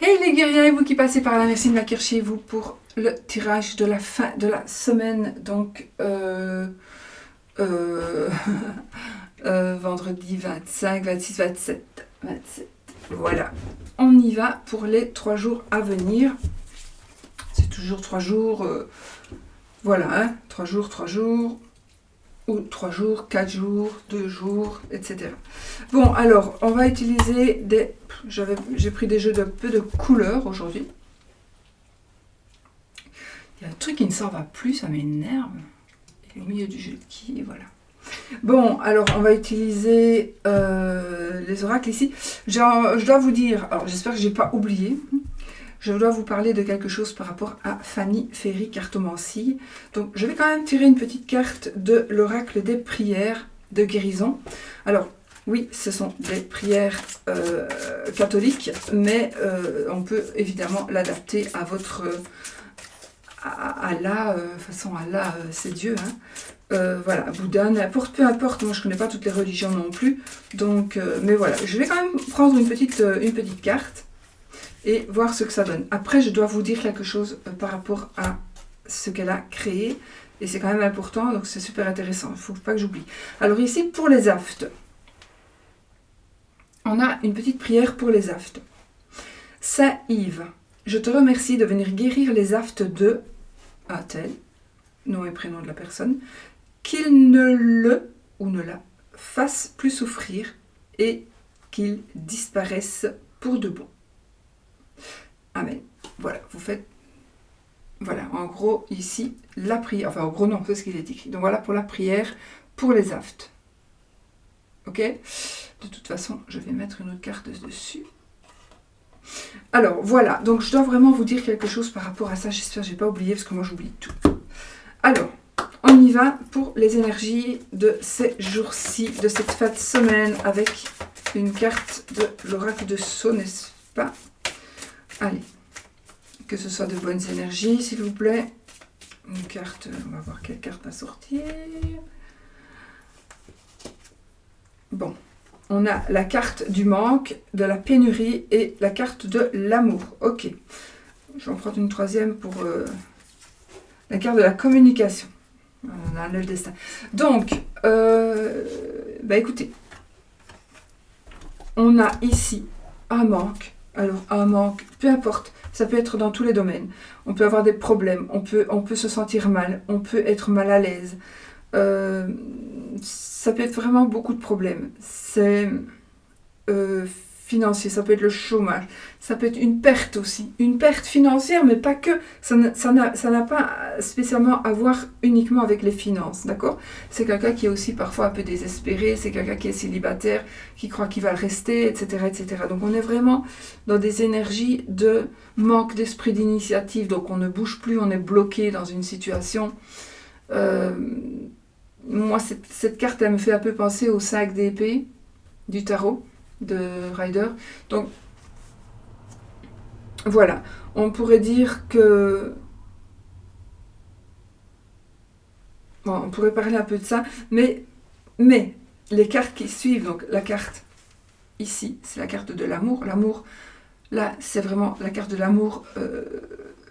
Hey les guerriers, vous qui passez par là, merci de m'accueillir chez vous pour le tirage de la fin de la semaine. Donc, vendredi 25, 26, 27, 27. Voilà, on y va pour les 3 jours à venir. C'est toujours 3 jours, voilà, hein, 3 jours, ou 3 jours, 4 jours, 2 jours, etc. Bon, alors, on va utiliser des... J'ai pris des jeux de peu de couleurs aujourd'hui. Il y a un truc qui ne s'en va plus, ça m'énerve. Au milieu du jeu de qui, voilà. Bon, alors, on va utiliser les oracles ici. Je dois vous dire, alors j'espère que je n'ai pas oublié, je dois vous parler de quelque chose par rapport à Fanny Ferry Cartomancie. Donc, je vais quand même tirer une petite carte de l'oracle des prières de guérison. Alors, oui, ce sont des prières catholiques, mais on peut évidemment l'adapter à votre... Allah, façon Allah, c'est Dieu, hein. Voilà, Bouddha, n'importe, peu importe, moi je ne connais pas toutes les religions non plus, donc, mais voilà, je vais quand même prendre une petite carte et voir ce que ça donne. Après, je dois vous dire quelque chose par rapport à ce qu'elle a créé, et c'est quand même important, donc c'est super intéressant, il ne faut pas que j'oublie. Alors ici, pour les aftes, on a une petite prière pour les aftes. Saint Yves, je te remercie de venir guérir les aftes de un tel, nom et prénom de la personne, qu'il ne le ou ne la fasse plus souffrir et qu'il disparaisse pour de bon. Amen. Voilà, vous faites... Voilà, en gros, ici, la prière... Enfin, en gros, non, c'est ce qu'il est écrit. Donc voilà pour la prière pour les aftes. Ok ? De toute façon, je vais mettre une autre carte dessus. Alors, voilà. Donc, je dois vraiment vous dire quelque chose par rapport à ça. J'espère que je n'ai pas oublié, parce que moi, j'oublie tout. Alors, on y va pour les énergies de ces jours-ci, de cette fin de semaine, avec une carte de l'oracle de Sceaux, n'est-ce pas ? Allez, que ce soit de bonnes énergies, s'il vous plaît. Une carte, on va voir quelle carte va sortir. Bon, on a la carte du manque, de la pénurie et la carte de l'amour. Ok, je vais en prendre une troisième pour la carte de la communication. On a le destin. Donc, écoutez, on a ici un manque. Alors, un manque, peu importe, ça peut être dans tous les domaines. On peut avoir des problèmes, on peut se sentir mal, on peut être mal à l'aise. Ça peut être vraiment beaucoup de problèmes. C'est financier, ça peut être le chômage, ça peut être une perte aussi, une perte financière, mais pas que, ça n'a pas spécialement à voir uniquement avec les finances, d'accord? C'est quelqu'un qui est aussi parfois un peu désespéré, c'est quelqu'un qui est célibataire, qui croit qu'il va le rester, etc., etc. Donc on est vraiment dans des énergies de manque d'esprit d'initiative, donc on ne bouge plus, on est bloqué dans une situation. Moi, cette carte, elle me fait un peu penser au 5 d'épée du tarot de Rider. Donc, voilà. On pourrait dire que... Bon, on pourrait parler un peu de ça, mais les cartes qui suivent, donc la carte ici, c'est la carte de l'amour. L'amour, là, c'est vraiment la carte de l'amour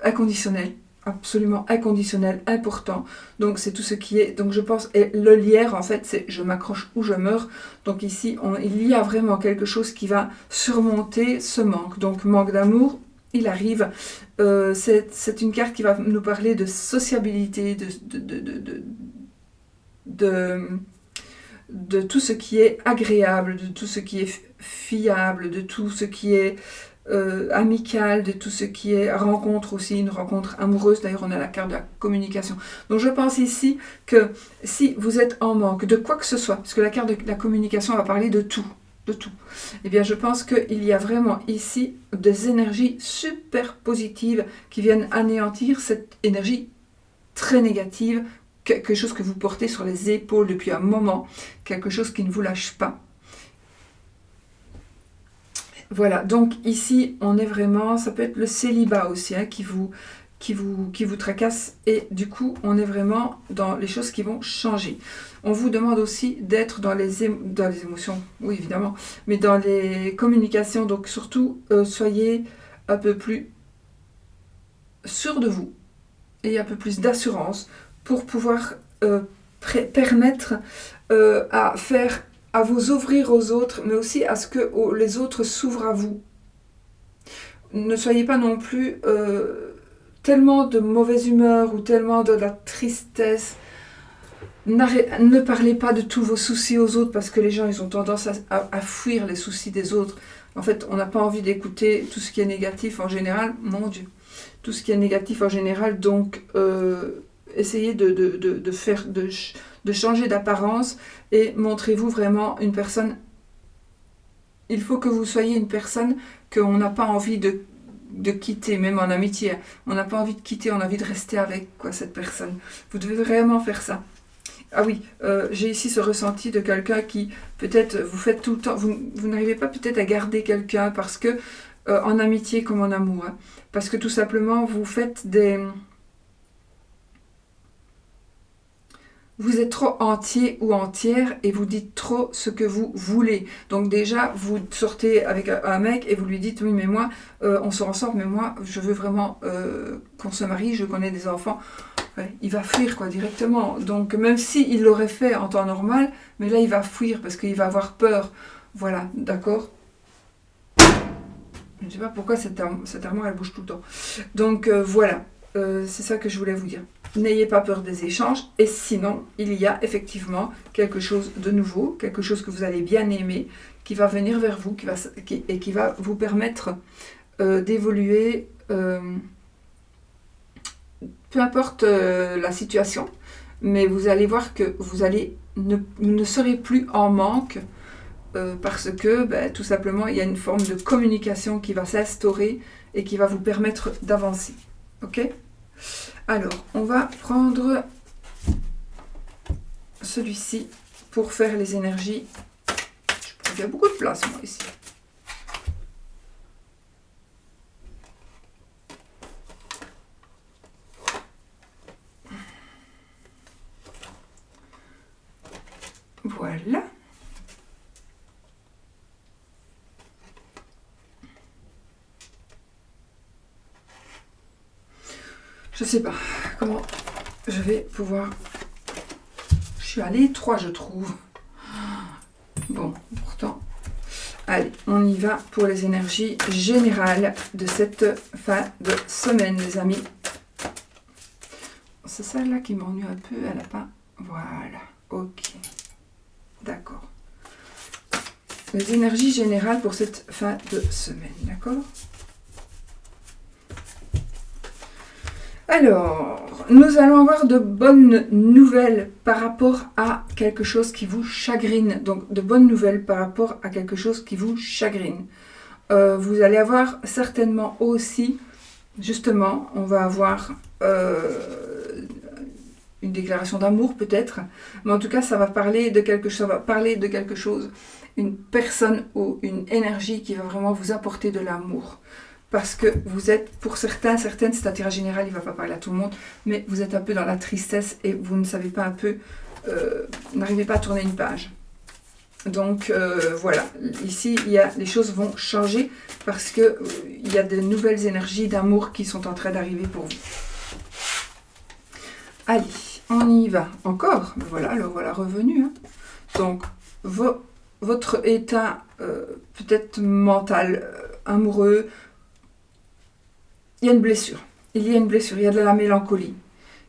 inconditionnel. Absolument inconditionnel, important. Donc c'est tout ce qui est, donc je pense, et le lierre en fait c'est je m'accroche ou je meurs. Donc ici il y a vraiment quelque chose qui va surmonter ce manque. Donc manque d'amour, il arrive. C'est une carte qui va nous parler de sociabilité, de tout ce qui est agréable, de tout ce qui est fiable, de tout ce qui est amical, de tout ce qui est rencontre aussi, une rencontre amoureuse. D'ailleurs, on a la carte de la communication. Donc, je pense ici que si vous êtes en manque de quoi que ce soit, parce que la carte de la communication va parler de tout, eh bien, je pense qu'il y a vraiment ici des énergies super positives qui viennent anéantir cette énergie très négative, quelque chose que vous portez sur les épaules depuis un moment, quelque chose qui ne vous lâche pas. Voilà, donc ici, on est vraiment, ça peut être le célibat aussi, hein, qui vous tracasse, et du coup, on est vraiment dans les choses qui vont changer. On vous demande aussi d'être dans les émotions, oui, évidemment, mais dans les communications, donc surtout, soyez un peu plus sûr de vous et un peu plus d'assurance pour pouvoir permettre à vous ouvrir aux autres, mais aussi à ce que les autres s'ouvrent à vous. Ne soyez pas non plus tellement de mauvaise humeur ou tellement de la tristesse. Ne parlez pas de tous vos soucis aux autres parce que les gens ils ont tendance à fuir les soucis des autres. En fait, on n'a pas envie d'écouter tout ce qui est négatif en général. Mon Dieu, tout ce qui est négatif en général. Donc, essayez de changer d'apparence et montrez-vous vraiment une personne. Il faut que vous soyez une personne qu'on n'a pas envie de quitter, même en amitié. On n'a pas envie de quitter, on a envie de rester avec cette personne. Vous devez vraiment faire ça. Ah oui, j'ai ici ce ressenti de quelqu'un qui, peut-être, vous faites tout le temps, vous n'arrivez pas peut-être à garder quelqu'un parce que, en amitié comme en amour, hein, parce que tout simplement, vous êtes trop entier ou entière et vous dites trop ce que vous voulez. Donc déjà, vous sortez avec un mec et vous lui dites « Oui, mais moi, on sort ensemble, mais moi, je veux vraiment qu'on se marie, je connais des enfants. » Ouais, il va fuir directement. Donc même s'il l'aurait fait en temps normal, mais là, il va fuir parce qu'il va avoir peur. Voilà, d'accord ? Je ne sais pas pourquoi cette armoire, elle bouge tout le temps. Donc voilà, c'est ça que je voulais vous dire. N'ayez pas peur des échanges. Et sinon, il y a effectivement quelque chose de nouveau, quelque chose que vous allez bien aimer, qui va venir vers vous et qui va vous permettre d'évoluer, peu importe la situation. Mais vous allez voir que vous ne serez plus en manque parce que tout simplement, il y a une forme de communication qui va s'instaurer et qui va vous permettre d'avancer. Ok ? Alors, on va prendre celui-ci pour faire les énergies. Il y a beaucoup de place, moi, ici. Voilà. Je sais pas comment je vais pouvoir... Je suis à l'étroit, je trouve. Bon, pourtant... Allez, on y va pour les énergies générales de cette fin de semaine, les amis. C'est celle-là qui m'ennuie un peu, elle n'a pas... Voilà, ok. D'accord. Les énergies générales pour cette fin de semaine, d'accord ? Alors, nous allons avoir de bonnes nouvelles par rapport à quelque chose qui vous chagrine. Donc, de bonnes nouvelles par rapport à quelque chose qui vous chagrine. Vous allez avoir certainement aussi, justement, on va avoir une déclaration d'amour peut-être. Mais en tout cas, ça va parler de quelque chose, une personne ou une énergie qui va vraiment vous apporter de l'amour. Parce que vous êtes, pour certaines, c'est un tirage général, il ne va pas parler à tout le monde, mais vous êtes un peu dans la tristesse et vous ne savez pas n'arrivez pas à tourner une page. Donc voilà, ici, les choses vont changer parce qu'il y a de nouvelles énergies d'amour qui sont en train d'arriver pour vous. Allez, on y va encore. Voilà, le voilà revenu. Hein. Donc, votre état peut-être mental, amoureux, il y a une blessure. Il y a de la mélancolie.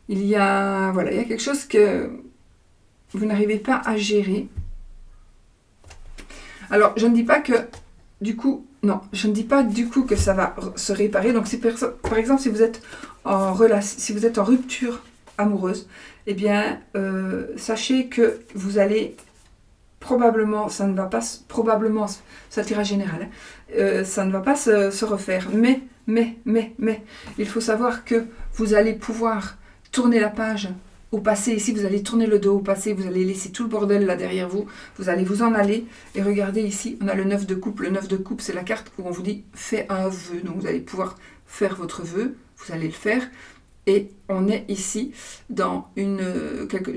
Il y a quelque chose que vous n'arrivez pas à gérer. Alors, je ne dis pas que que ça va se réparer. Donc, par exemple, si vous êtes en rupture amoureuse, eh bien, sachez que vous allez probablement, ça ne va pas, probablement, c'est un tirage général, ça ne va pas se refaire. Mais, il faut savoir que vous allez pouvoir tourner la page au passé. Ici, vous allez tourner le dos au passé, vous allez laisser tout le bordel là derrière vous, vous allez vous en aller. Et regardez ici, on a le 9 de coupe. Le 9 de coupe, c'est la carte où on vous dit « fais un vœu ». Donc, vous allez pouvoir faire votre vœu, vous allez le faire. Et on est ici dans une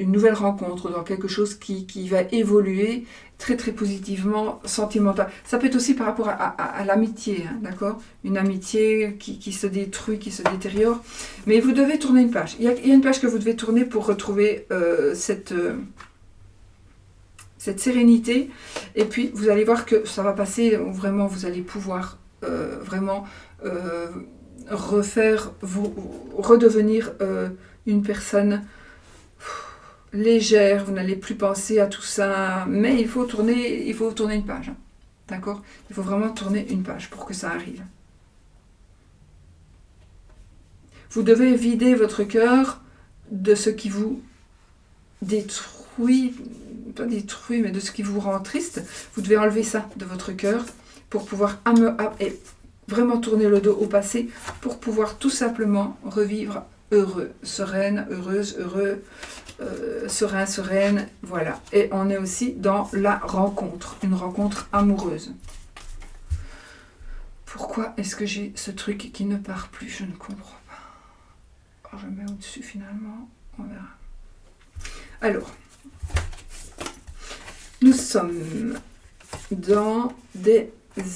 nouvelle rencontre, dans quelque chose qui va évoluer très très positivement, sentimental. Ça peut être aussi par rapport à l'amitié, hein, d'accord? Une amitié qui se détruit, qui se détériore. Mais vous devez tourner une page. Il y a une page que vous devez tourner pour retrouver cette sérénité. Et puis vous allez voir que ça va passer, vraiment vous allez pouvoir vraiment... redevenir une personne légère, vous n'allez plus penser à tout ça, mais il faut tourner une page, hein, d'accord? Il faut vraiment tourner une page pour que ça arrive. Vous devez vider votre cœur de ce qui vous détruit, pas détruit, mais de ce qui vous rend triste. Vous devez enlever ça de votre cœur pour pouvoir vraiment tourner le dos au passé pour pouvoir tout simplement revivre heureux, sereine, heureuse, heureux, serein, sereine, voilà. Et on est aussi dans la rencontre, une rencontre amoureuse. Pourquoi est-ce que j'ai ce truc qui ne part plus? Je ne comprends pas. Alors, je mets au-dessus finalement, on verra. Alors, nous sommes dans des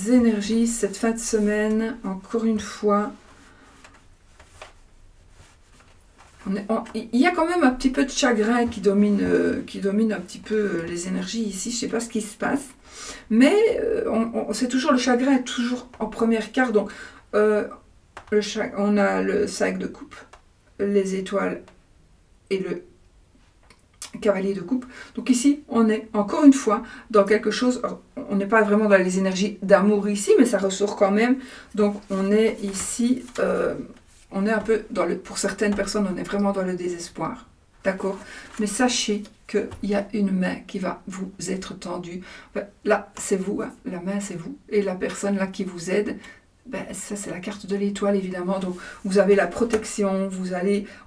énergies cette fin de semaine, encore une fois. Il y a quand même un petit peu de chagrin qui domine un petit peu les énergies ici. Je ne sais pas ce qui se passe, mais c'est toujours le chagrin, est toujours en première carte. Donc, on a le 5 de coupe, les étoiles et le cavalier de coupe. Donc ici, on est encore une fois dans quelque chose, on n'est pas vraiment dans les énergies d'amour ici, mais ça ressort quand même. Donc on est ici, on est un peu dans pour certaines personnes, on est vraiment dans le désespoir. D'accord? Mais sachez qu'il y a une main qui va vous être tendue. Là, c'est vous, hein, la main, c'est vous. Et la personne là qui vous aide, ça c'est la carte de l'étoile évidemment, donc vous avez la protection,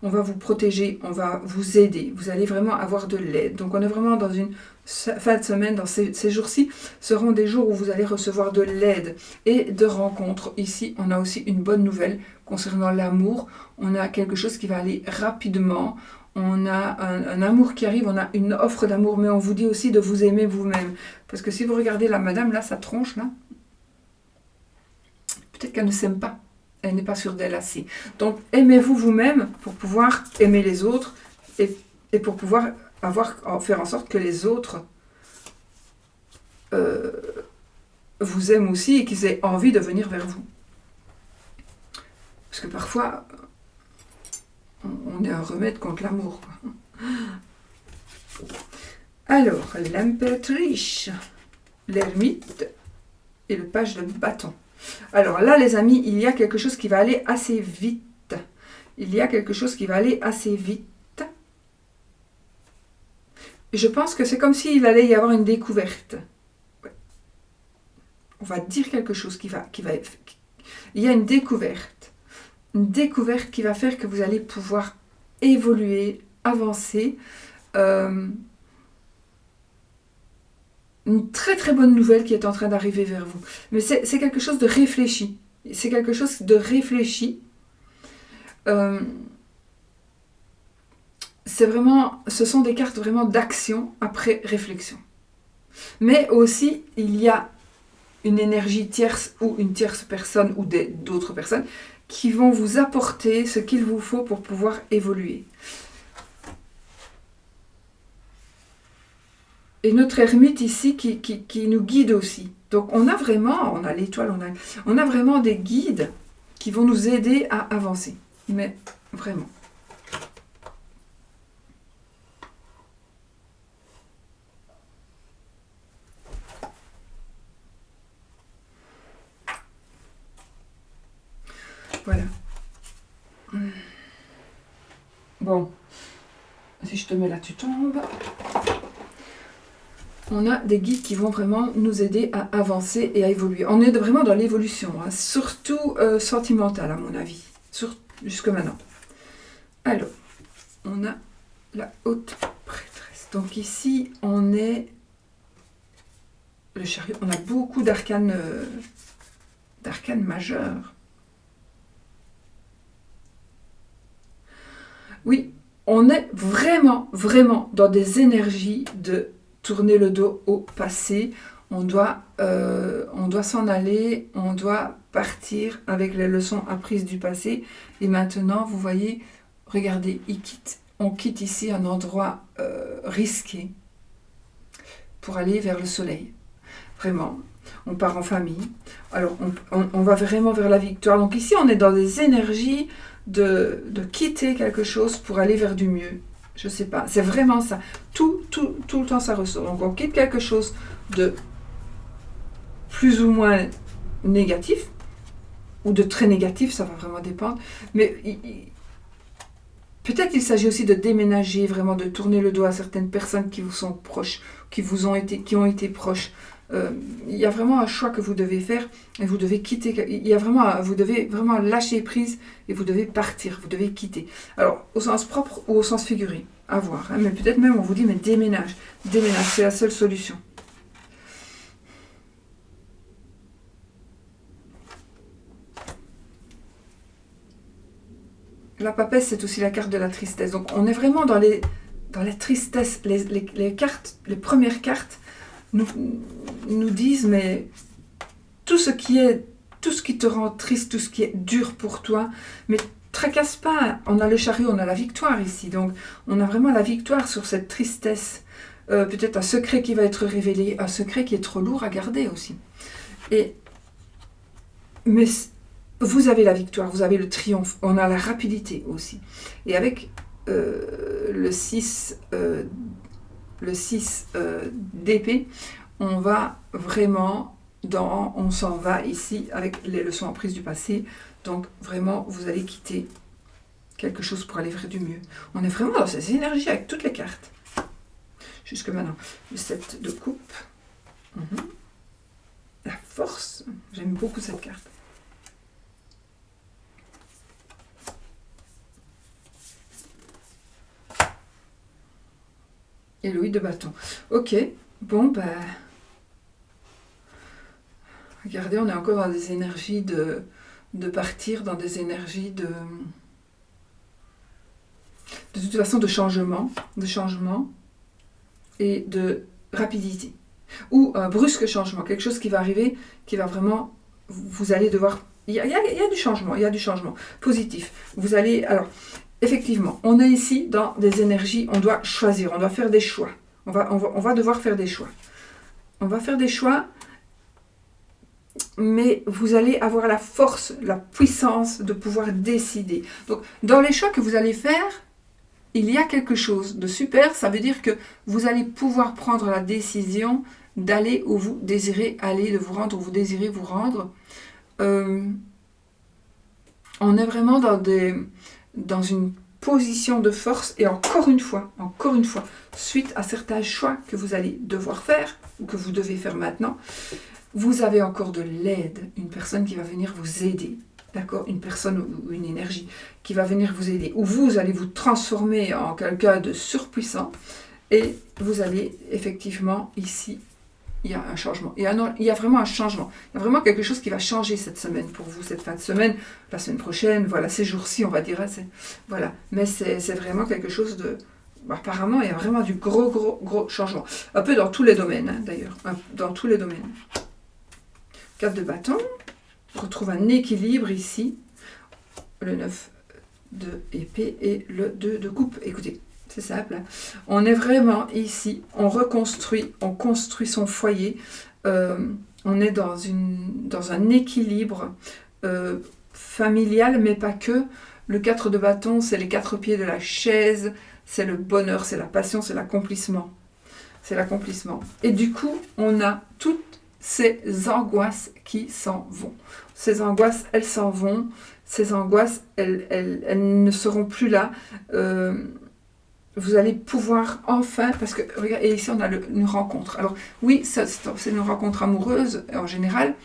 on va vous protéger, on va vous aider, vous allez vraiment avoir de l'aide. Donc on est vraiment dans une fin de semaine, dans ces jours-ci seront des jours où vous allez recevoir de l'aide et de rencontres. Ici on a aussi une bonne nouvelle concernant l'amour, on a quelque chose qui va aller rapidement, on a un amour qui arrive, on a une offre d'amour, mais on vous dit aussi de vous aimer vous-même. Parce que si vous regardez la madame là, sa tronche là, peut-être qu'elle ne s'aime pas. Elle n'est pas sûre d'elle assez. Donc, aimez-vous vous-même pour pouvoir aimer les autres et pour pouvoir faire en sorte que les autres vous aiment aussi et qu'ils aient envie de venir vers vous. Parce que parfois, on est un remède contre l'amour. Alors, l'impératrice, l'ermite et le page de bâton. Alors là, les amis, il y a quelque chose qui va aller assez vite. Il y a quelque chose qui va aller assez vite. Je pense que c'est comme s'il allait y avoir une découverte. On va dire quelque chose qui va... Il y a une découverte. Une découverte qui va faire que vous allez pouvoir évoluer, avancer. Une très très bonne nouvelle qui est en train d'arriver vers vous. Mais c'est quelque chose de réfléchi. C'est quelque chose de réfléchi. Ce sont des cartes vraiment d'action après réflexion. Mais aussi, il y a une énergie tierce ou une tierce personne ou d'autres personnes qui vont vous apporter ce qu'il vous faut pour pouvoir évoluer. Et notre ermite ici qui nous guide aussi. Donc on a l'étoile, on a vraiment des guides qui vont nous aider à avancer. Mais vraiment. Voilà. Bon. Si je te mets là, tu tombes. On a des guides qui vont vraiment nous aider à avancer et à évoluer. On est vraiment dans l'évolution, hein, surtout sentimentale à mon avis, jusque maintenant. Alors, on a la haute prêtresse. Donc ici, on est le chariot. On a beaucoup d'arcanes majeures. Oui, on est vraiment, vraiment dans des énergies de tourner le dos au passé. On doit s'en aller, on doit partir avec les leçons apprises du passé. Et maintenant, vous voyez, regardez, on quitte ici un endroit risqué pour aller vers le soleil. Vraiment, on part en famille. Alors, on va vraiment vers la victoire. Donc ici, on est dans des énergies de quitter quelque chose pour aller vers du mieux. Je sais pas, c'est vraiment ça. Tout le temps, ça ressort. Donc, on quitte quelque chose de plus ou moins négatif, ou de très négatif, ça va vraiment dépendre. Mais peut-être il s'agit aussi de déménager, vraiment de tourner le dos à certaines personnes qui vous sont proches, qui ont été proches. Il y a vraiment un choix que vous devez faire et vous devez quitter. Vous devez vraiment lâcher prise et vous devez partir, vous devez quitter. Alors, au sens propre ou au sens figuré, à voir. Hein, mais peut-être même on vous dit, mais déménage, c'est la seule solution. La papesse, c'est aussi la carte de la tristesse. Donc, on est vraiment dans la tristesse. Les premières cartes nous disent, mais tout ce qui te rend triste, tout ce qui est dur pour toi, mais tracasse pas. On a le chariot, on a la victoire ici. Donc, on a vraiment la victoire sur cette tristesse. Peut-être un secret qui va être révélé, un secret qui est trop lourd à garder aussi. Mais vous avez la victoire, vous avez le triomphe, on a la rapidité aussi. Et avec le 6 d'épée, on va vraiment on s'en va ici avec les leçons apprises du passé. Donc vraiment, vous allez quitter quelque chose pour aller vers du mieux. On est vraiment dans ces énergies avec toutes les cartes. Jusque maintenant, le 7 de coupe. La force, j'aime beaucoup cette carte. Et le 8 de bâton. Ok, bon, ben... Regardez, on est encore dans des énergies de partir, dans des énergies de toute façon, de changement et de rapidité. Ou un brusque changement, quelque chose qui va arriver, qui va vraiment... Vous allez devoir... Il y a du changement positif. Vous allez... Alors... Effectivement, on est ici dans des énergies, on doit choisir, on doit faire des choix. On va devoir faire des choix. On va faire des choix, mais vous allez avoir la force, la puissance de pouvoir décider. Donc, dans les choix que vous allez faire, il y a quelque chose de super. Ça veut dire que vous allez pouvoir prendre la décision d'aller où vous désirez aller, de vous rendre où vous désirez vous rendre. On est vraiment dans une position de force et encore une fois, suite à certains choix que vous allez devoir faire ou que vous devez faire maintenant, vous avez encore de l'aide, une personne qui va venir vous aider, d'accord, une personne ou une énergie qui va venir vous aider, ou vous allez vous transformer en quelqu'un de surpuissant et vous allez effectivement ici, il y a un changement. Il y a vraiment un changement. Il y a vraiment quelque chose qui va changer cette semaine pour vous, cette fin de semaine, la semaine prochaine, voilà, ces jours-ci, on va dire. Voilà. Mais c'est vraiment quelque chose de... Apparemment, il y a vraiment du gros changement. Un peu dans tous les domaines, hein, d'ailleurs. Dans tous les domaines. 4 de bâton. On retrouve un équilibre ici. Le 9 de épée et le 2 de coupe. Écoutez. C'est simple. Hein. On est vraiment ici, on construit son foyer. On est dans un équilibre familial, mais pas que. Le 4 de bâton, c'est les 4 pieds de la chaise, c'est le bonheur, c'est la passion, c'est l'accomplissement. C'est l'accomplissement. Et du coup, on a toutes ces angoisses qui s'en vont. Ces angoisses, elles s'en vont. Ces angoisses, elles ne seront plus là. Vous allez pouvoir enfin, parce que, regarde, et ici on a une rencontre. Alors oui, c'est une rencontre amoureuse en général,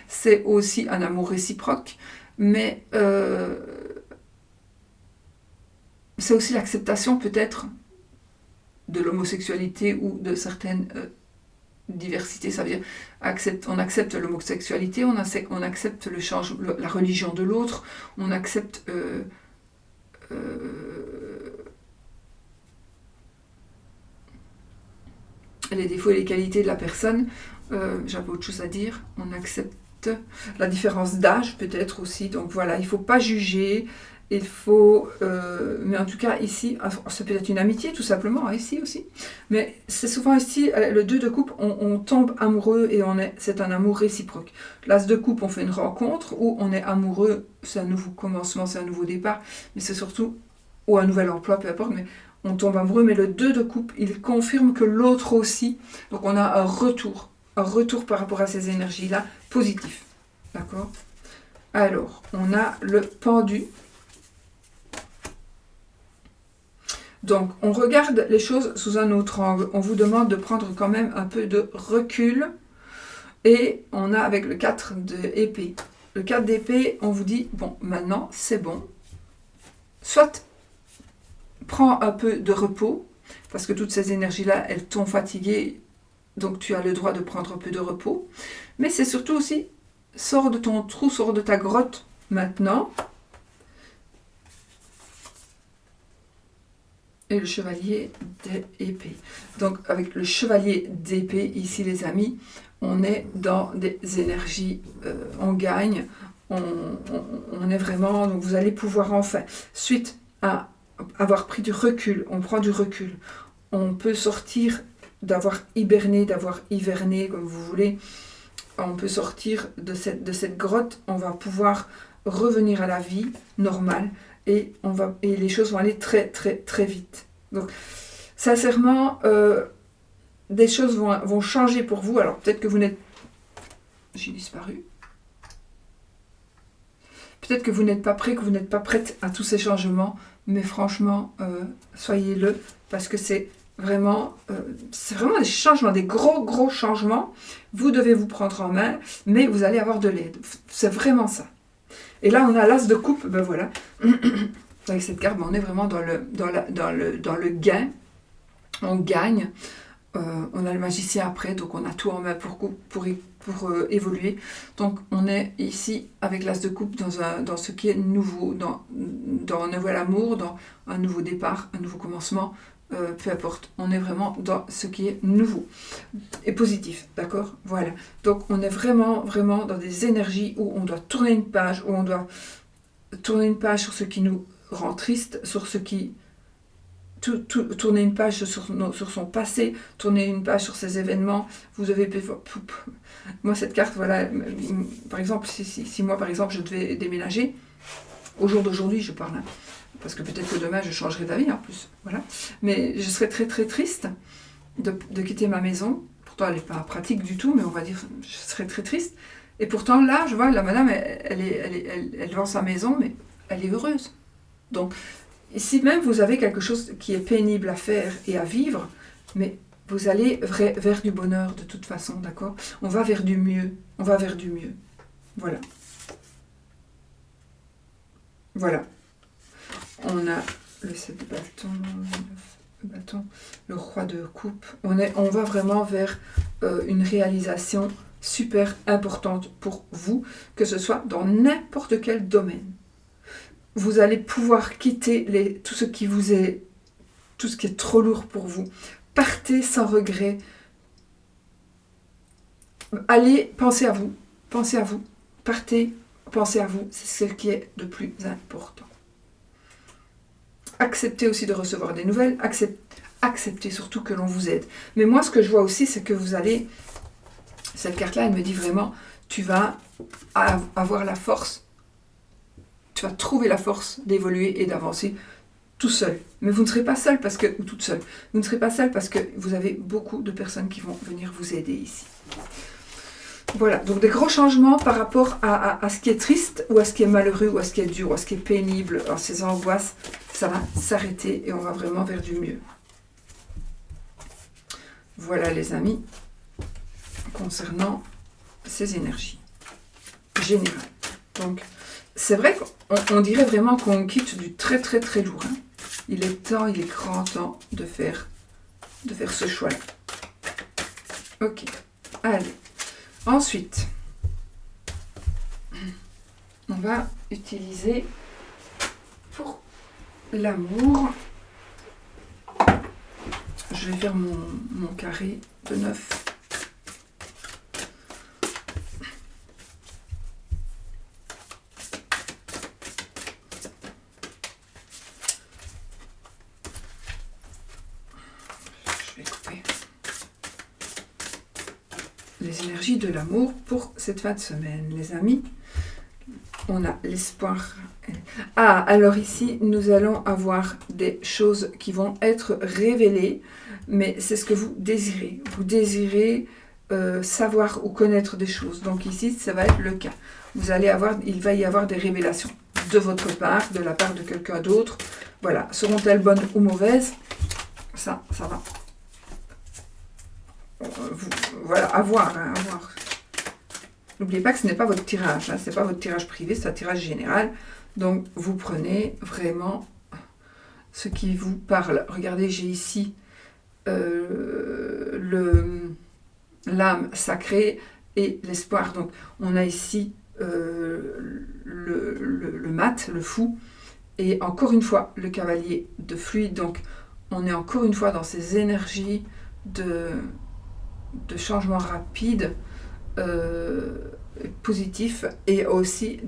c'est aussi un amour réciproque, mais c'est aussi l'acceptation peut-être de l'homosexualité ou de certaines diversités. Ça veut dire on accepte l'homosexualité, on accepte la religion de l'autre, on accepte les défauts et les qualités de la personne. J'avais autre chose à dire. On accepte la différence d'âge peut-être aussi. Donc voilà, il ne faut pas juger. Il faut... mais en tout cas, ici, ça peut être une amitié tout simplement, hein, ici aussi. Mais c'est souvent ici, le 2 de coupe, on tombe amoureux et c'est un amour réciproque. L'as de coupe, on fait une rencontre où on est amoureux, c'est un nouveau commencement, c'est un nouveau départ. Mais c'est surtout, ou un nouvel emploi, peu importe, mais on tombe amoureux. Mais le 2 de coupe, il confirme que l'autre aussi. Donc on a un retour par rapport à ces énergies-là, positif. D'accord? Alors, on a le pendu. Donc, on regarde les choses sous un autre angle. On vous demande de prendre quand même un peu de recul. Et on a avec le 4 d'épée. Le 4 d'épée, on vous dit, bon, maintenant, c'est bon. Soit, prends un peu de repos, parce que toutes ces énergies-là, elles t'ont fatigué, donc tu as le droit de prendre un peu de repos. Mais c'est surtout aussi, sors de ton trou, sors de ta grotte maintenant. Et le chevalier d'épée. Donc avec le chevalier d'épée, ici les amis, on est dans des énergies, on gagne, on est vraiment, donc vous allez pouvoir enfin, suite à avoir pris du recul, on prend du recul, on peut sortir d'avoir hiberné, d'avoir hiverné, comme vous voulez, on peut sortir de cette grotte, on va pouvoir revenir à la vie normale, et les choses vont aller très très très vite. Donc, sincèrement, des choses vont changer pour vous. Alors, peut-être que vous n'êtes... J'ai disparu. Peut-être que vous n'êtes pas prêt, que vous n'êtes pas prête à tous ces changements. Mais franchement, soyez-le. Parce que c'est vraiment des changements, des gros changements. Vous devez vous prendre en main, mais vous allez avoir de l'aide. C'est vraiment ça. Et là, on a l'as de coupe. Ben voilà. Avec cette carte, on est vraiment dans le gain. On gagne. On a le magicien après, donc on a tout en main pour évoluer. Donc on est ici avec l'as de coupe dans ce qui est nouveau, dans un nouvel amour, dans un nouveau départ, un nouveau commencement, peu importe. On est vraiment dans ce qui est nouveau et positif, d'accord? Voilà. Donc on est vraiment dans des énergies où on doit tourner une page, sur ce qui nous rend triste, sur ce qui... tourner une page sur son passé, tourner une page sur ses événements. Vous avez... Moi, cette carte, voilà, par exemple, si moi, par exemple, je devais déménager, au jour d'aujourd'hui, je parle, hein, parce que peut-être que demain, je changerai d'avis, en plus, voilà. Mais je serais très, très triste de quitter ma maison. Pourtant, elle n'est pas pratique du tout, mais on va dire, je serais très triste. Et pourtant, là, je vois, la madame, elle vend sa maison, mais elle est heureuse. Donc, ici même, vous avez quelque chose qui est pénible à faire et à vivre, mais vous allez vers du bonheur de toute façon, d'accord? On va vers du mieux. On va vers du mieux. Voilà. Voilà. On a le 7 de bâton, le bâton, le roi de coupe. On va vraiment vers une réalisation super importante pour vous, que ce soit dans n'importe quel domaine. Vous allez pouvoir quitter tout ce qui est trop lourd pour vous. Partez sans regret. Allez, pensez à vous. Partez, pensez à vous. C'est ce qui est le plus important. Acceptez aussi de recevoir des nouvelles. Acceptez surtout que l'on vous aide. Mais moi, ce que je vois aussi, c'est que vous allez... Cette carte-là, elle me dit vraiment, tu vas avoir la force. Tu vas trouver la force d'évoluer et d'avancer tout seul. Mais vous ne serez pas seul ou toute seule. Vous ne serez pas seul parce que vous avez beaucoup de personnes qui vont venir vous aider ici. Voilà, donc des gros changements par rapport à ce qui est triste, ou à ce qui est malheureux, ou à ce qui est dur, ou à ce qui est pénible, à ces angoisses, ça va s'arrêter et on va vraiment vers du mieux. Voilà les amis, concernant ces énergies générales. Donc, c'est vrai qu'on dirait vraiment qu'on quitte du très très très lourd. Hein. Il est grand temps de faire ce choix-là. Ok, allez. Ensuite, on va utiliser pour l'amour, je vais faire mon carré 49. Je vais couper. Les énergies de l'amour pour cette fin de semaine, les amis. On a l'espoir. Ah, alors ici, nous allons avoir des choses qui vont être révélées, mais c'est ce que vous désirez. Vous désirez savoir ou connaître des choses. Donc ici, ça va être le cas. Il va y avoir des révélations de votre part, de la part de quelqu'un d'autre. Voilà. Seront-elles bonnes ou mauvaises? Ça va. Voilà, à voir, hein, à voir. N'oubliez pas que ce n'est pas votre tirage, hein, ce n'est pas votre tirage privé, c'est un tirage général. Donc, vous prenez vraiment ce qui vous parle. Regardez, j'ai ici l'âme sacrée et l'espoir. Donc, on a ici le mat, le fou, et encore une fois, le cavalier de fluide. Donc, on est encore une fois dans ces énergies de changement rapide, positif, et aussi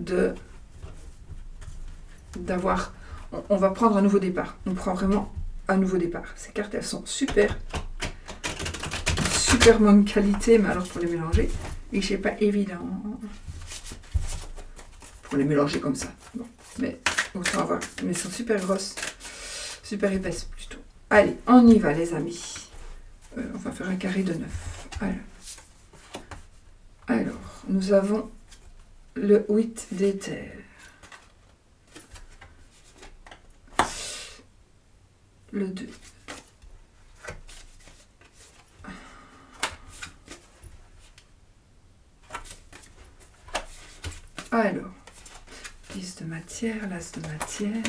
d'avoir, on va prendre un nouveau départ. On prend vraiment un nouveau départ. Ces cartes, elles sont super bonne qualité, mais alors pour les mélanger, et c'est pas évident pour les mélanger comme ça. Bon, mais autant avoir, mais elles sont super grosses, super épaisses plutôt. Allez, on y va les amis. On va faire un carré de 9. Alors, nous avons le 8 d'éther. Le 2. Alors, 10 de matière, l'as de matière,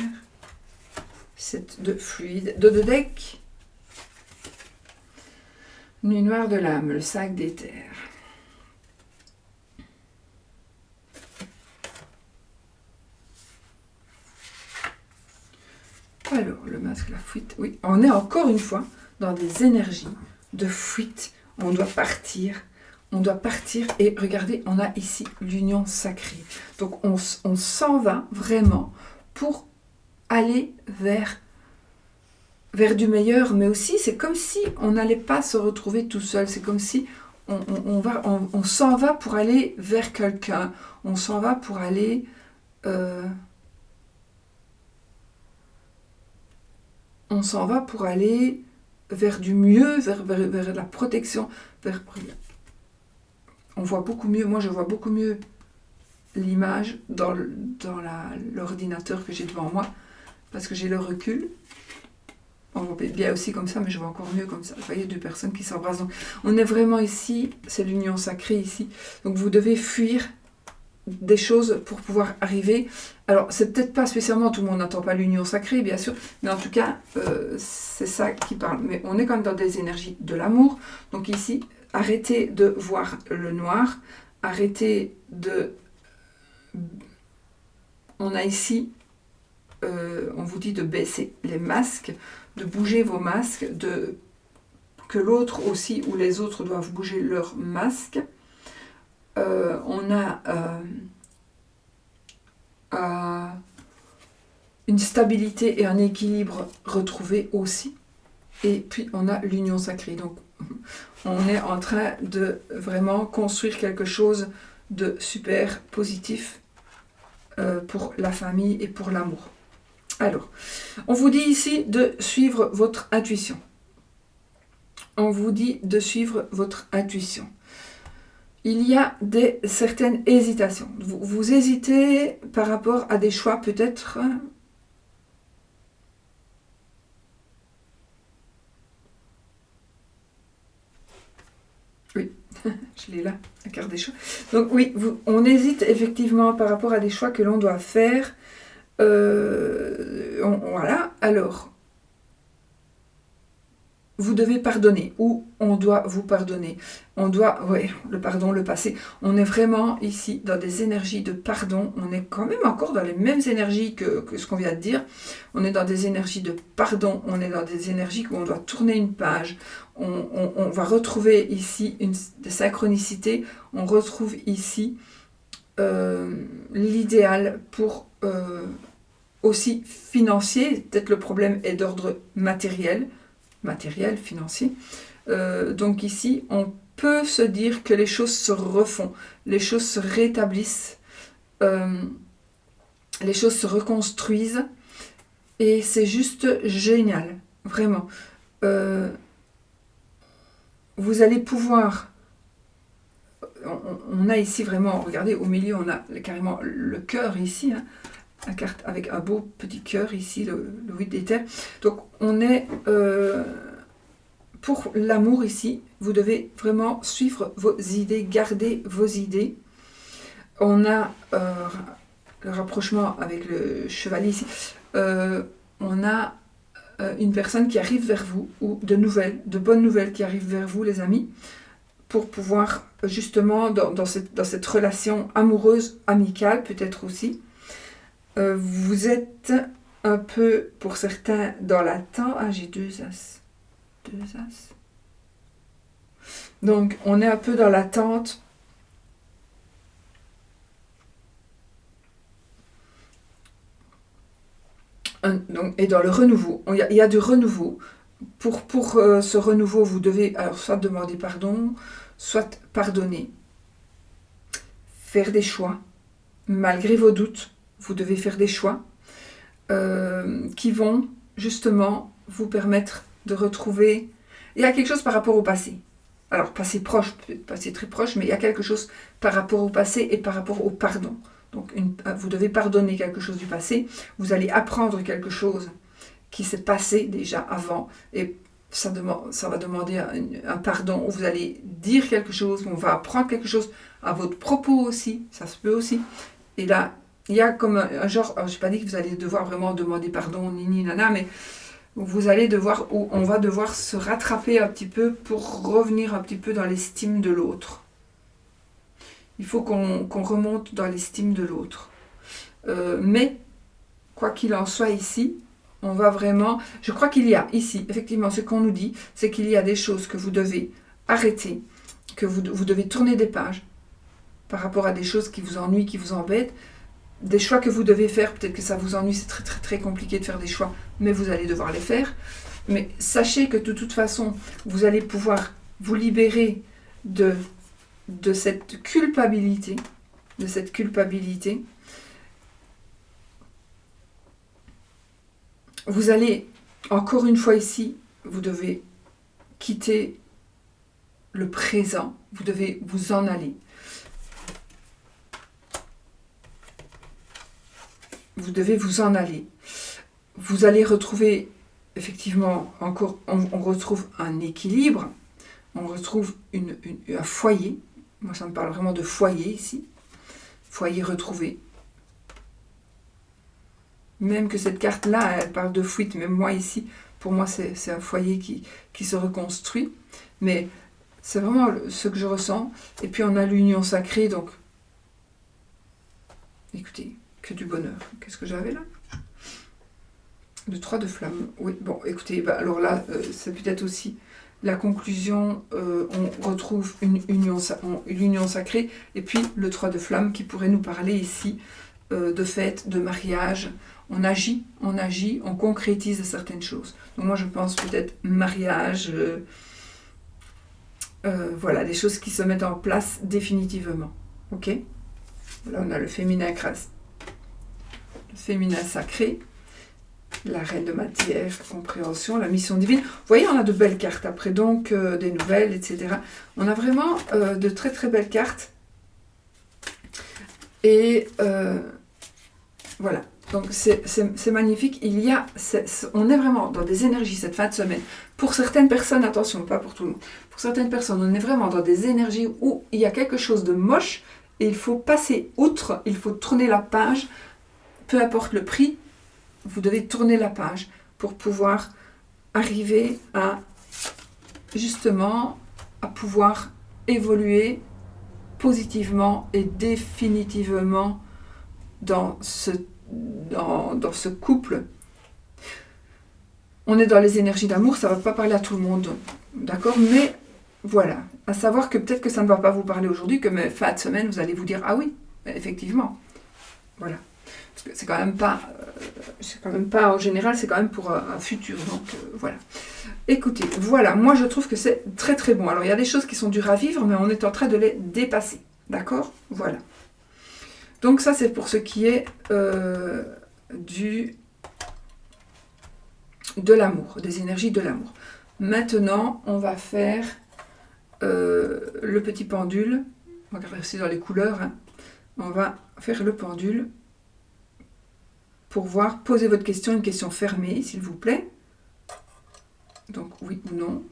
7 de fluide, 2 de deck, nuit noire de l'âme, le 5 d'éther. Alors, le masque, la fuite, oui, on est encore une fois dans des énergies de fuite, on doit partir et regardez, on a ici l'union sacrée. Donc, on s'en va vraiment pour aller vers du meilleur, mais aussi, c'est comme si on n'allait pas se retrouver tout seul, c'est comme si on s'en va pour aller vers quelqu'un, on s'en va pour aller... on s'en va pour aller vers du mieux, vers la protection, on voit beaucoup mieux, moi je vois beaucoup mieux l'image dans l'ordinateur que j'ai devant moi, parce que j'ai le recul. On voit bien aussi comme ça, mais je vois encore mieux comme ça. Vous voyez, deux personnes qui s'embrassent. Donc, on est vraiment ici, c'est l'union sacrée ici. Donc vous devez fuir des choses pour pouvoir arriver. Alors, c'est peut-être pas spécialement, tout le monde n'entend pas l'union sacrée, bien sûr, mais en tout cas, c'est ça qui parle. Mais on est quand même dans des énergies de l'amour. Donc ici, arrêtez de voir le noir, arrêtez de... On a ici, on vous dit de baisser les masques, de bouger vos masques, que l'autre aussi, ou les autres doivent bouger leurs masques. On a une stabilité et un équilibre retrouvés aussi. Et puis on a l'union sacrée. Donc on est en train de vraiment construire quelque chose de super positif pour la famille et pour l'amour. Alors, on vous dit ici de suivre votre intuition. On vous dit de suivre votre intuition. Il y a certaines hésitations. Vous hésitez par rapport à des choix peut-être... Oui, je l'ai là, la carte des choix. Donc oui, on hésite effectivement par rapport à des choix que l'on doit faire. Voilà, alors... vous devez pardonner, ou on doit vous pardonner. On doit, oui, le pardon, le passé. On est vraiment ici dans des énergies de pardon. On est quand même encore dans les mêmes énergies que ce qu'on vient de dire. On est dans des énergies de pardon. On est dans des énergies où on doit tourner une page. On va retrouver ici des synchronicités. On retrouve ici l'idéal pour aussi financier. Peut-être le problème est d'ordre matériel, financier. Donc ici, on peut se dire que les choses se refont, les choses se rétablissent, les choses se reconstruisent, et c'est juste génial, vraiment. Vous allez pouvoir... On a ici vraiment, regardez, au milieu, on a carrément le cœur ici, hein, la carte avec un beau petit cœur ici, le 8 d'éther. Donc on est... pour l'amour ici, vous devez vraiment suivre vos idées, garder vos idées. On a le rapprochement avec le chevalier ici. On a une personne qui arrive vers vous, ou de bonnes nouvelles qui arrivent vers vous, les amis, pour pouvoir justement, dans cette relation amoureuse, amicale peut-être aussi, vous êtes un peu, pour certains, dans l'attente. Ah, j'ai 2 as. 2 as. Donc, on est un peu dans l'attente. Et dans le renouveau. Il y a du renouveau. Pour ce renouveau, vous devez alors soit demander pardon, soit pardonner. Faire des choix. Malgré vos doutes, vous devez faire des choix qui vont justement vous permettre de retrouver... Il y a quelque chose par rapport au passé. Alors, passé proche, peut-être passé très proche, mais il y a quelque chose par rapport au passé et par rapport au pardon. Donc, vous devez pardonner quelque chose du passé. Vous allez apprendre quelque chose qui s'est passé déjà avant. Et ça va demander un pardon. Ou vous allez dire quelque chose, on va apprendre quelque chose à votre propos aussi. Ça se peut aussi. Et là, il y a comme un genre... Alors, je n'ai pas dit que vous allez devoir vraiment demander pardon, nini, nana, mais... Vous allez devoir, ou on va devoir se rattraper un petit peu pour revenir un petit peu dans l'estime de l'autre. Il faut qu'on remonte dans l'estime de l'autre. Mais, quoi qu'il en soit ici, on va vraiment... Je crois qu'il y a ici, effectivement, ce qu'on nous dit, c'est qu'il y a des choses que vous devez arrêter, que vous devez tourner des pages par rapport à des choses qui vous ennuient, qui vous embêtent. Des choix que vous devez faire, peut-être que ça vous ennuie, c'est très très très compliqué de faire des choix, mais vous allez devoir les faire. Mais sachez que de toute façon, vous allez pouvoir vous libérer de cette culpabilité, Vous allez, encore une fois ici, vous devez quitter le présent, vous devez vous en aller. Vous devez vous en aller. Vous allez retrouver, effectivement, encore, on retrouve un équilibre, on retrouve un foyer. Moi, ça me parle vraiment de foyer ici. Foyer retrouvé. Même que cette carte-là, elle parle de fuite. Même moi, ici, pour moi, c'est un foyer qui se reconstruit. Mais c'est vraiment ce que je ressens. Et puis, on a l'union sacrée, donc... Écoutez... Que du bonheur. Qu'est-ce que j'avais là? Le 3 de flamme. Oui, bon, écoutez, alors là, c'est peut-être aussi la conclusion. On retrouve une union sacrée. Et puis, le 3 de flamme qui pourrait nous parler ici de fête, de mariage. On agit, on concrétise certaines choses. Donc moi, je pense peut-être mariage. Voilà, des choses qui se mettent en place définitivement. Ok? Là, on a le féminin crasse. Féminin sacré, la reine de matière, compréhension, la mission divine. Vous voyez, on a de belles cartes après, donc des nouvelles, etc. On a vraiment de très très belles cartes. Et voilà, donc c'est magnifique. On est vraiment dans des énergies cette fin de semaine. Pour certaines personnes, attention, pas pour tout le monde. Pour certaines personnes, on est vraiment dans des énergies où il y a quelque chose de moche et il faut passer outre, il faut tourner la page. Peu importe le prix, vous devez tourner la page pour pouvoir arriver à justement à pouvoir évoluer positivement et définitivement dans ce couple. On est dans les énergies d'amour, ça ne va pas parler à tout le monde, d'accord? Mais voilà, à savoir que peut-être que ça ne va pas vous parler aujourd'hui, que fin de semaine, vous allez vous dire « Ah oui, effectivement ». Voilà. Parce que c'est quand même pas, en général, c'est quand même pour un futur, donc voilà. Écoutez, voilà, moi je trouve que c'est très très bon. Alors il y a des choses qui sont dures à vivre, mais on est en train de les dépasser, d'accord? Voilà. Donc ça c'est pour ce qui est de l'amour, des énergies de l'amour. Maintenant, on va faire le petit pendule. On va regarder dans les couleurs. Hein. On va faire le pendule pour voir, poser votre question, une question fermée, s'il vous plaît. Donc, oui ou non.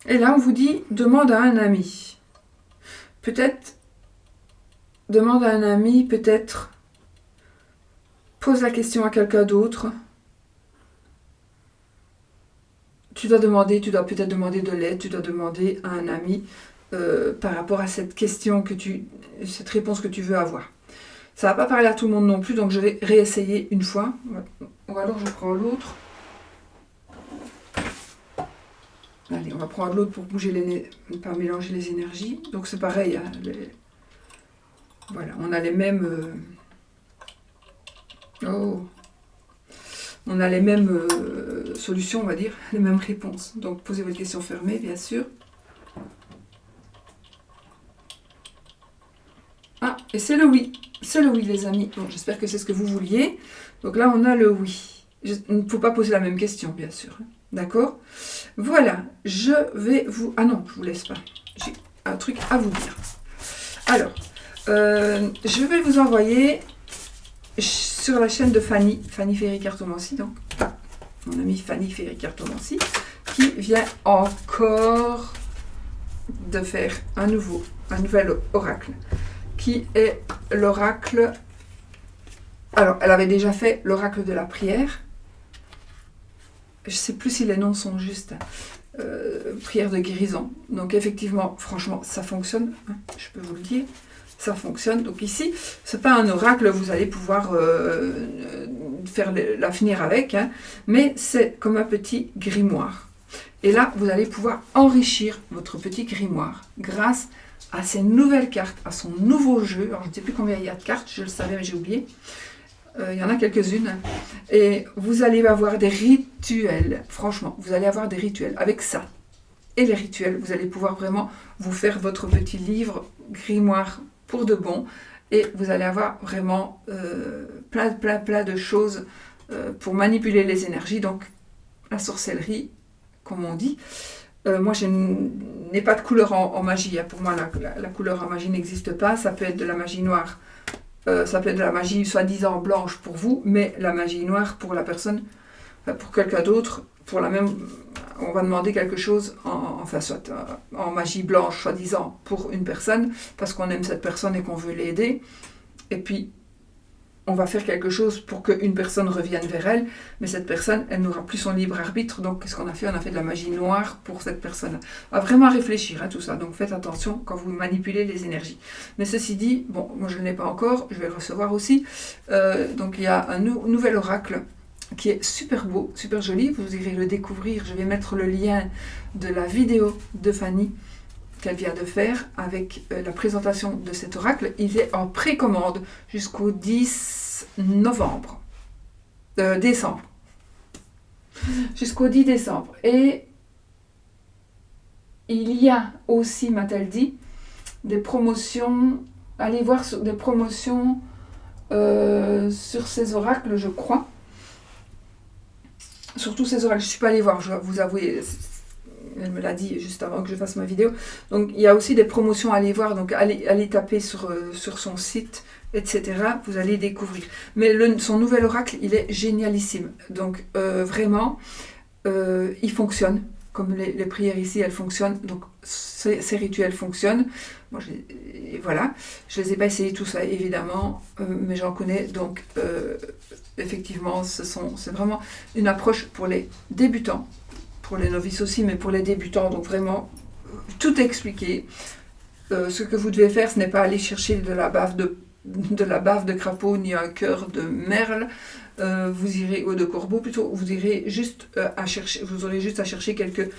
Et là, on vous dit, demande à un ami. Peut-être, demande à un ami, peut-être, pose la question à quelqu'un d'autre. Tu dois peut-être demander de l'aide, tu dois demander à un ami par rapport à cette question cette réponse que tu veux avoir. Ça ne va pas parler à tout le monde non plus, donc je vais réessayer une fois. Ou alors je prends l'autre. Allez, on va prendre l'autre pour bouger pas mélanger les énergies. Donc c'est pareil, hein, voilà, on a les mêmes... On a les mêmes solutions, on va dire, les mêmes réponses. Donc, posez votre question fermée, bien sûr. Ah, et c'est le oui. C'est le oui, les amis. Bon, j'espère que c'est ce que vous vouliez. Donc là, on a le oui. Il ne faut pas poser la même question, bien sûr. D'accord? Voilà, je vais vous... Ah non, je ne vous laisse pas. J'ai un truc à vous dire. Alors, je vais vous envoyer... sur la chaîne de Fanny Ferry-Cartomancie, donc mon amie Fanny Ferry-Cartomancie, qui vient encore de faire un nouvel oracle, qui est l'oracle. Alors, elle avait déjà fait l'oracle de la prière. Je ne sais plus si les noms sont justes. Prière de guérison. Donc, effectivement, franchement, ça fonctionne. Hein, je peux vous le dire. Ça fonctionne. Donc ici, ce n'est pas un oracle, vous allez pouvoir faire l'avenir avec, hein, mais c'est comme un petit grimoire. Et là, vous allez pouvoir enrichir votre petit grimoire grâce à ces nouvelles cartes, à son nouveau jeu. Alors, je ne sais plus combien il y a de cartes, je le savais, mais j'ai oublié. Il y en a quelques-unes. Et vous allez avoir des rituels. Franchement, vous allez avoir des rituels avec ça. Et les rituels, vous allez pouvoir vraiment vous faire votre petit livre grimoire pour de bon, et vous allez avoir vraiment plein de choses pour manipuler les énergies, donc la sorcellerie, comme on dit. Moi, je n'ai pas de couleur en magie, hein. Pour moi, la couleur en magie n'existe pas, ça peut être de la magie noire, ça peut être de la magie soi-disant blanche pour vous, mais la magie noire pour la personne, pour quelqu'un d'autre, pour la même... On va demander quelque chose en magie blanche, soi-disant, pour une personne, parce qu'on aime cette personne et qu'on veut l'aider. Et puis, on va faire quelque chose pour qu'une personne revienne vers elle, mais cette personne, elle n'aura plus son libre arbitre. Donc, qu'est-ce qu'on a fait? On a fait de la magie noire pour cette personne. On va vraiment réfléchir à tout ça. Donc, faites attention quand vous manipulez les énergies. Mais ceci dit, bon, moi je ne l'ai pas encore, je vais le recevoir aussi. Donc, il y a un nouvel oracle qui est super beau, super joli, vous irez le découvrir, je vais mettre le lien de la vidéo de Fanny qu'elle vient de faire avec la présentation de cet oracle. Il est en précommande jusqu'au 10 décembre. Jusqu'au 10 décembre. Et il y a aussi, m'a-t-elle dit, des promotions, allez voir des promotions sur ces oracles, je crois. Surtout ces oracles, je ne suis pas allée voir, je dois vous avouer, elle me l'a dit juste avant que je fasse ma vidéo. Donc il y a aussi des promotions à aller voir, donc allez taper sur son site, etc. Vous allez découvrir. Mais son nouvel oracle, il est génialissime. Donc vraiment, il fonctionne. comme les prières ici, elles fonctionnent, donc ces rituels fonctionnent. Moi, voilà, je les ai pas essayés tout ça, évidemment, mais j'en connais, donc effectivement, c'est vraiment une approche pour les débutants, pour les novices aussi, mais pour les débutants, donc vraiment, tout expliqué. Ce que vous devez faire, ce n'est pas aller chercher de la bave de crapaud, ni un cœur de merle, vous irez, ou de corbeau plutôt, vous irez juste vous aurez juste à chercher quelques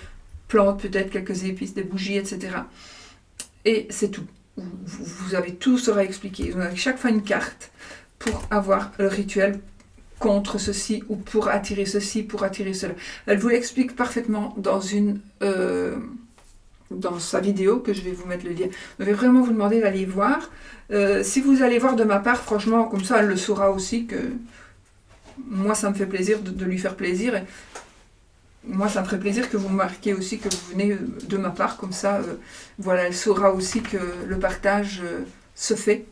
plantes, peut-être quelques épices, des bougies, etc. Et c'est tout. Vous avez tout sera expliqué. Vous avez chaque fois une carte pour avoir le rituel contre ceci ou pour attirer ceci, pour attirer cela. Elle vous l'explique parfaitement dans sa vidéo, que je vais vous mettre le lien. Je vais vraiment vous demander d'aller voir. Si vous allez voir de ma part, franchement, comme ça, elle le saura aussi que moi, ça me fait plaisir de lui faire plaisir. Et moi, ça me ferait plaisir que vous marquiez aussi que vous venez de ma part. Comme ça, voilà, elle saura aussi que le partage se fait.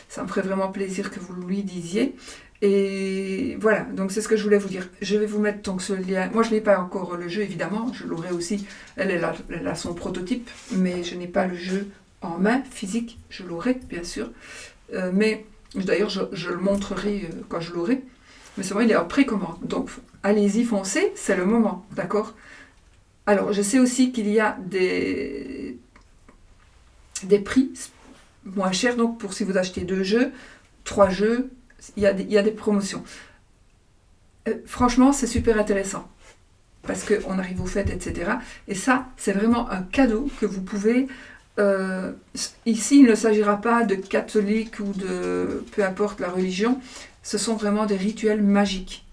Ça me ferait vraiment plaisir que vous lui disiez. Et voilà, donc c'est ce que je voulais vous dire. Je vais vous mettre donc ce lien. Moi, je n'ai pas encore le jeu, évidemment. Je l'aurai aussi. Elle a son prototype, mais je n'ai pas le jeu en main, physique. Je l'aurai, bien sûr. Mais d'ailleurs, je le montrerai quand je l'aurai. Mais c'est vrai, il est en précommande. Donc, allez-y, foncez, c'est le moment, d'accord? Alors, je sais aussi qu'il y a des prix moins chers, donc pour si vous achetez 2 jeux, 3 jeux, il y a des promotions. Franchement, c'est super intéressant. Parce qu'on arrive aux fêtes, etc. Et ça, c'est vraiment un cadeau que vous pouvez... ici, il ne s'agira pas de catholiques ou de... peu importe la religion. Ce sont vraiment des rituels magiques.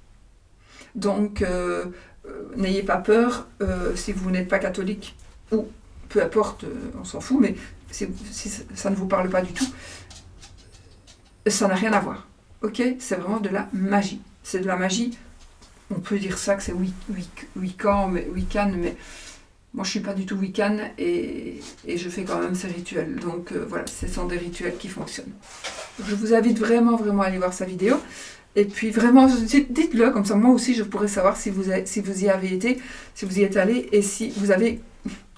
Donc, n'ayez pas peur si vous n'êtes pas catholique ou peu importe, on s'en fout, mais si ça ne vous parle pas du tout, ça n'a rien à voir. Ok, c'est vraiment de la magie. C'est de la magie. On peut dire ça que c'est wiccan, mais moi je suis pas du tout wiccan et je fais quand même ces rituels. Donc voilà, ce sont des rituels qui fonctionnent. Je vous invite vraiment à aller voir sa vidéo. Et puis vraiment, dites-le, comme ça moi aussi je pourrais savoir si vous y avez été, si vous y êtes allé et si vous avez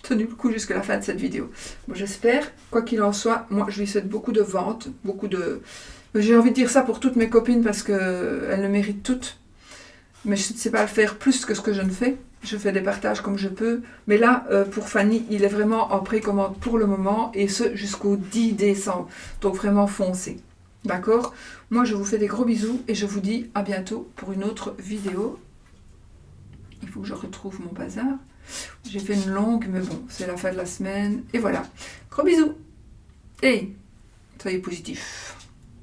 tenu le coup jusqu'à la fin de cette vidéo. Bon, j'espère, quoi qu'il en soit, moi je lui souhaite beaucoup de ventes, j'ai envie de dire ça pour toutes mes copines parce qu'elles le méritent toutes. Mais je ne sais pas le faire plus que ce que je ne fais. Je fais des partages comme je peux. Mais là, pour Fanny, il est vraiment en précommande pour le moment. Et ce, jusqu'au 10 décembre. Donc vraiment foncez. D'accord? Moi, je vous fais des gros bisous. Et je vous dis à bientôt pour une autre vidéo. Il faut que je retrouve mon bazar. J'ai fait une longue, mais bon, c'est la fin de la semaine. Et voilà. Gros bisous. Et soyez positifs.